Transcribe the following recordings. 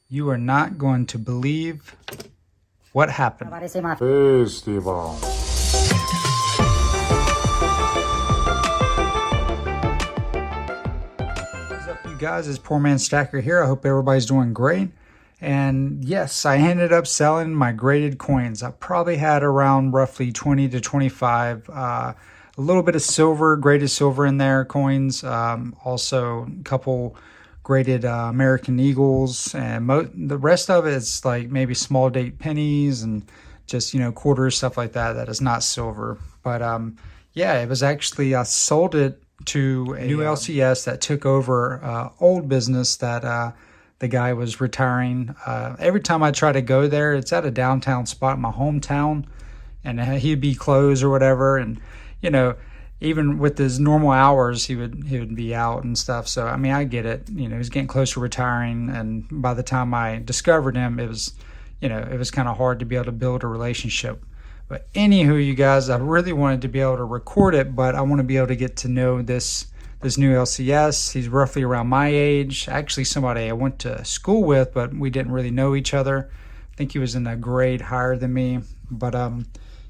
You are not going to believe what happened. Festival. What's up, you guys? It's Poor Man Stacker here. I hope everybody's doing great. And yes, I ended up selling my graded coins. I probably had around roughly 20 to 25. A little bit of silver, graded silver in there, coins. Also a couple graded American Eagles, and the rest of it is like maybe small date pennies and just, you know, quarters, stuff like that. That is not silver. But yeah, it was actually, I sold it to a new LCS that took over old business that the guy was retiring. Every time I try to go there, it's at a downtown spot in my hometown, and he'd be closed or whatever. And, you know, even with his normal hours, he would be out and stuff. So, I mean, I get it. You know, he's getting close to retiring. And by the time I discovered him, it was, you know, it was kind of hard to be able to build a relationship. But anywho, you guys, I really wanted to be able to record it, but I want to be able to get to know this new LCS. He's roughly around my age. Actually, somebody I went to school with, but we didn't really know each other. I think he was in a grade higher than me. But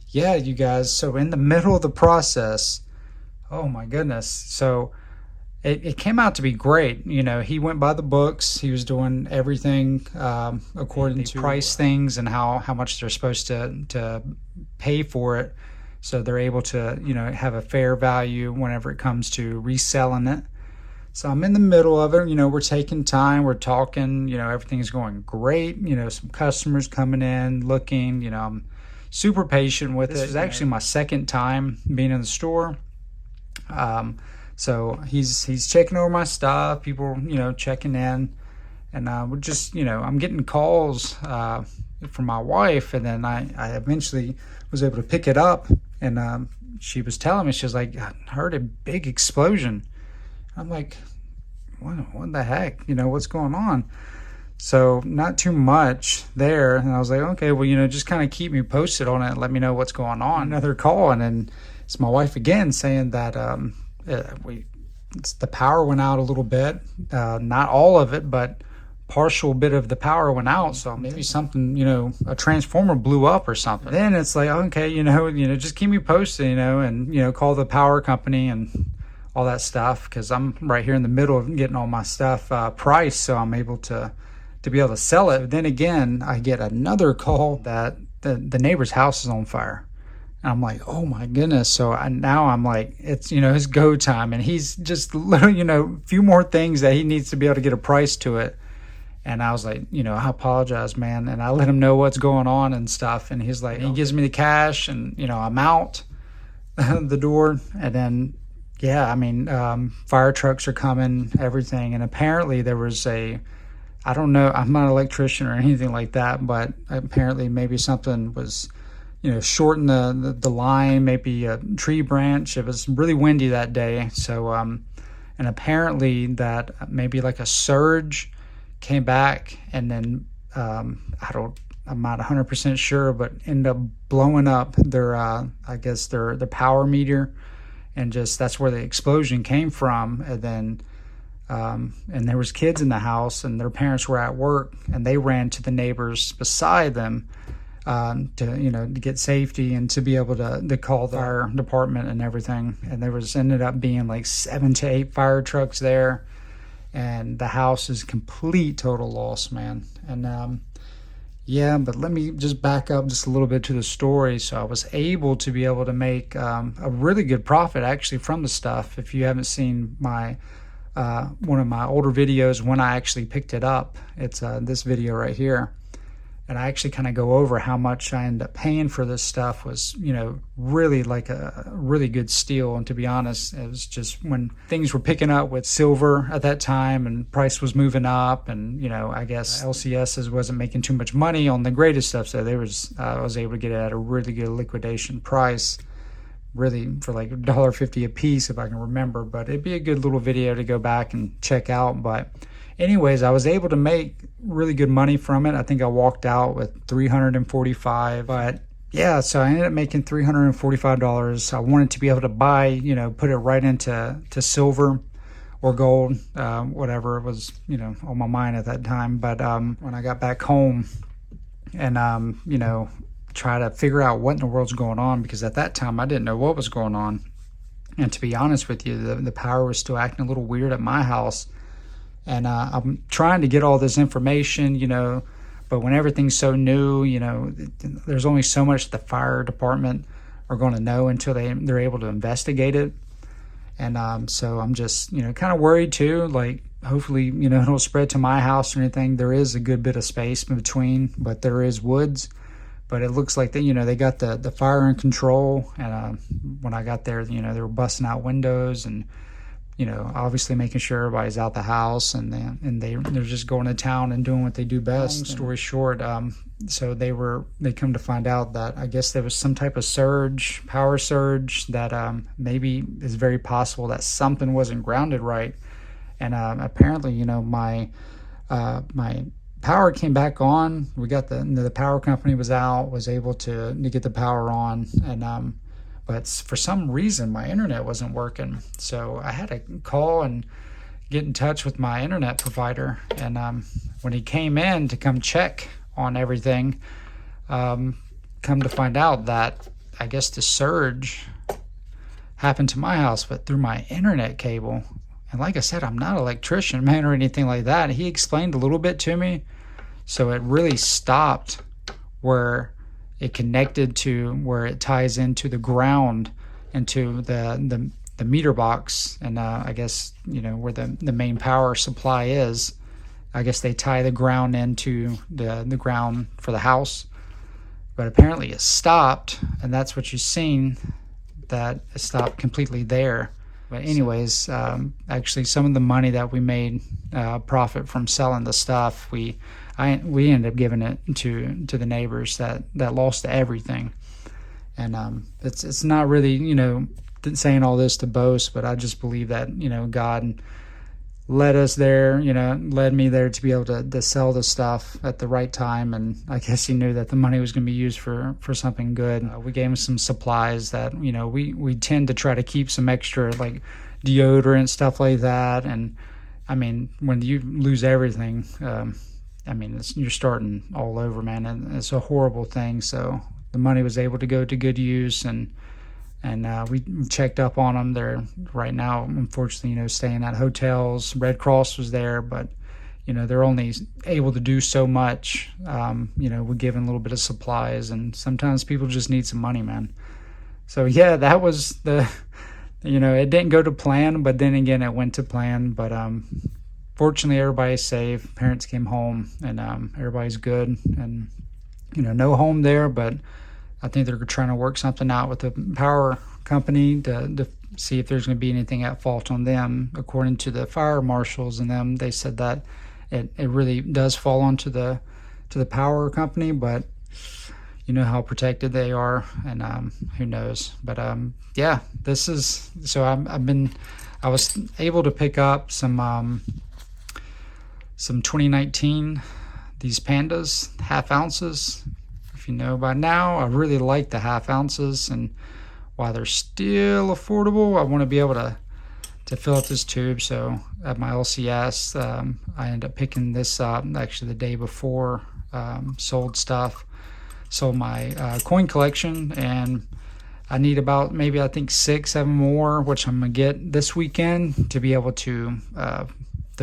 yeah, you guys, so in the middle of the process, oh my goodness. So it came out to be great. You know, he went by the books. He was doing everything according to price things and how much they're supposed to pay for it. So they're able to, you know, have a fair value whenever it comes to reselling it. So I'm in the middle of it. You know, we're taking time. We're talking. You know, everything's going great. You know, some customers coming in, looking. You know, I'm super patient with it. This is actually my second time being in the store. So he's checking over my stuff, people, you know, checking in, and we're just, you know, I'm getting calls from my wife, and then I eventually was able to pick it up, and she was telling me, she was like, I heard a big explosion. I'm like, what the heck, you know, what's going on? So not too much there, and I was like, okay, well, you know, just kind of keep me posted on it and let me know what's going on. Another call, and then it's my wife again saying that the power went out a little bit, not all of it, but partial bit of the power went out. So maybe something, you know, a transformer blew up or something. Then it's like, okay, you know, just keep me posted, you know, and, you know, call the power company and all that stuff, because I'm right here in the middle of getting all my stuff priced, so I'm able to be able to sell it. But then again, I get another call that the neighbor's house is on fire. And I'm like, oh my goodness. So now I'm like, it's, you know, his go time, and he's just, you know, a few more things that he needs to be able to get a price to it. And I was like, you know, I apologize, man. And I let him know what's going on and stuff. And he's like, he gives me the cash, and, you know, I'm out the door. And then, yeah, I mean, fire trucks are coming, everything. And apparently there was I don't know, I'm not an electrician or anything like that, but apparently maybe something was, you know, shorten the line, maybe a tree branch. It was really windy that day. So, and apparently that maybe like a surge came back, and then, I'm not 100% sure, but ended up blowing up their, I guess their power meter, and just, that's where the explosion came from. And then, and there was kids in the house, and their parents were at work, and they ran to the neighbors beside them, to, you know, to get safety and to be able to call the fire department and everything. And there ended up being like 7 to 8 fire trucks there, and the house is complete total loss, man. And yeah, but let me just back up just a little bit to the story. So I was able to be able to make a really good profit actually from the stuff. If you haven't seen my one of my older videos when I actually picked it up, it's this video right here. And I actually kind of go over how much I ended up paying for this stuff. Was, you know, really like a really good steal. And to be honest, it was just when things were picking up with silver at that time, and price was moving up, and, you know, I guess LCSs wasn't making too much money on the greatest stuff. So I was able to get it at a really good liquidation price, really for like $1.50 a piece, if I can remember. But it'd be a good little video to go back and check out. But anyways, I was able to make really good money from it. I think I walked out with $345. But yeah, so I ended up making $345. I wanted to be able to buy, you know, put it right into silver, or gold, whatever was, you know, on my mind at that time. But when I got back home and, you know, try to figure out what in the world's going on, because at that time I didn't know what was going on. And to be honest with you, the power was still acting a little weird at my house. And I'm trying to get all this information, you know, but when everything's so new, you know, there's only so much the fire department are going to know until they're able to investigate it. And so I'm just, you know, kind of worried too. Like, hopefully, you know, it'll spread to my house or anything. There is a good bit of space in between, but there is woods. But it looks like you know, they got the fire in control. And when I got there, you know, they were busting out windows and, you know, obviously making sure everybody's out the house, and they're just going to town and doing what they do best. Long story short, so they come to find out that I guess there was some type of power surge that maybe is very possible that something wasn't grounded right. And apparently, you know, my power came back on. We got the power company was able to get the power on, and but for some reason my internet wasn't working. So I had to call and get in touch with my internet provider. And when he came in to come check on everything, come to find out that I guess the surge happened to my house, but through my internet cable. And like I said, I'm not an electrician, man, or anything like that. He explained a little bit to me. So it really stopped where it connected to where it ties into the ground, into the meter box. And I guess, you know, where the main power supply is, I guess they tie the ground into the ground for the house. But apparently it stopped, and that's what you've seen, that it stopped completely there. But anyways, actually some of the money that we made profit from selling the stuff, we ended up giving it to the neighbors that lost everything. And it's not really, you know, saying all this to boast, but I just believe that, you know, God led us there, you know, led me there to be able to sell the stuff at the right time. And I guess he knew that the money was going to be used for something good. We gave him some supplies that, you know, we tend to try to keep some extra, like deodorant, stuff like that. And I mean, when you lose everything, I mean, you're starting all over, man, and it's a horrible thing. So the money was able to go to good use, and we checked up on them. They're right now, unfortunately, you know, staying at hotels. Red Cross was there, but, you know, they're only able to do so much. You know, we're giving a little bit of supplies, and sometimes people just need some money, man. So yeah, that was you know, it didn't go to plan, but then again, it went to plan. But fortunately, everybody's safe. Parents came home, and everybody's good. And, you know, no home there, but I think they're trying to work something out with the power company to see if there's going to be anything at fault on them. According to the fire marshals and them, they said that it really does fall onto the power company, but you know how protected they are, and who knows. But yeah, this is so I was able to pick up some 2019, these pandas, half ounces. You know, by now I really like the half ounces, and while they're still affordable, I want to be able to fill up this tube. So at my LCS, I ended up picking this up actually the day before. Sold my coin collection, and I need about maybe I think 6-7 more, which I'm gonna get this weekend to be able to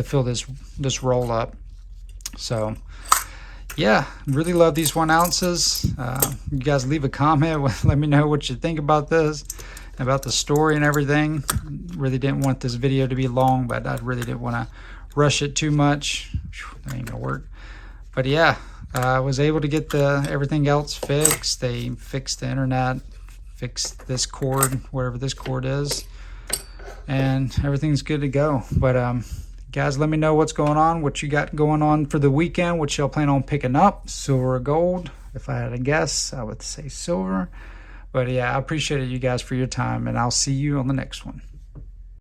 fill this roll up. So yeah, really love these 1 ounces. You guys leave a comment, let me know what you think about this, about the story and everything. Really didn't want this video to be long, but I really didn't want to rush it too much. That ain't gonna work. But yeah, I was able to get everything else fixed. They fixed the internet, fixed this cord, wherever this cord is, and everything's good to go. But guys, let me know what's going on, what you got going on for the weekend, what y'all plan on picking up, silver or gold. If I had a guess, I would say silver. But yeah, I appreciate it, you guys, for your time, and I'll see you on the next one.